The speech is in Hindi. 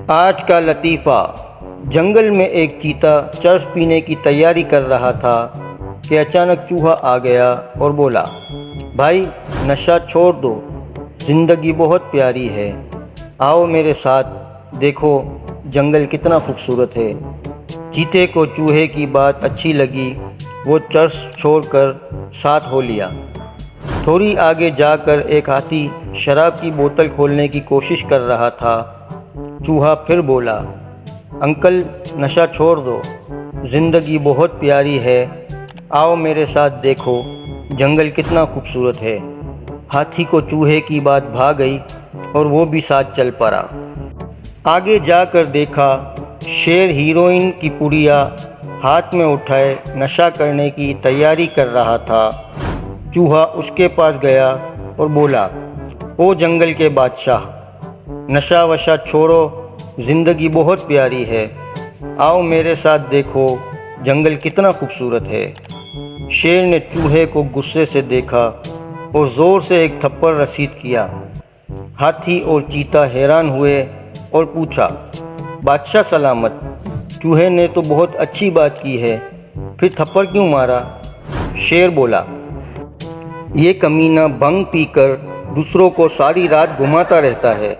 आज का लतीफ़ा। जंगल में एक चीता चर्स पीने की तैयारी कर रहा था कि अचानक चूहा आ गया और बोला, भाई नशा छोड़ दो, ज़िंदगी बहुत प्यारी है। आओ मेरे साथ, देखो जंगल कितना खूबसूरत है। चीते को चूहे की बात अच्छी लगी। वो चर्स छोड़कर साथ हो लिया। थोड़ी आगे जाकर एक हाथी शराब की बोतल खोलने की कोशिश कर रहा था। चूहा फिर बोला, अंकल नशा छोड़ दो, ज़िंदगी बहुत प्यारी है। आओ मेरे साथ, देखो जंगल कितना खूबसूरत है। हाथी को चूहे की बात भा गई और वो भी साथ चल पड़ा। आगे जाकर देखा, शेर हीरोइन की पुड़िया हाथ में उठाए नशा करने की तैयारी कर रहा था। चूहा उसके पास गया और बोला, ओ जंगल के बादशाह, नशा वशा छोड़ो, ज़िंदगी बहुत प्यारी है। आओ मेरे साथ, देखो जंगल कितना खूबसूरत है। शेर ने चूहे को गुस्से से देखा और ज़ोर से एक थप्पड़ रसीद किया। हाथी और चीता हैरान हुए और पूछा, बादशाह सलामत, चूहे ने तो बहुत अच्छी बात की है, फिर थप्पड़ क्यों मारा? शेर बोला, ये कमीना भंग पीकर दूसरों को सारी रात घुमाता रहता है।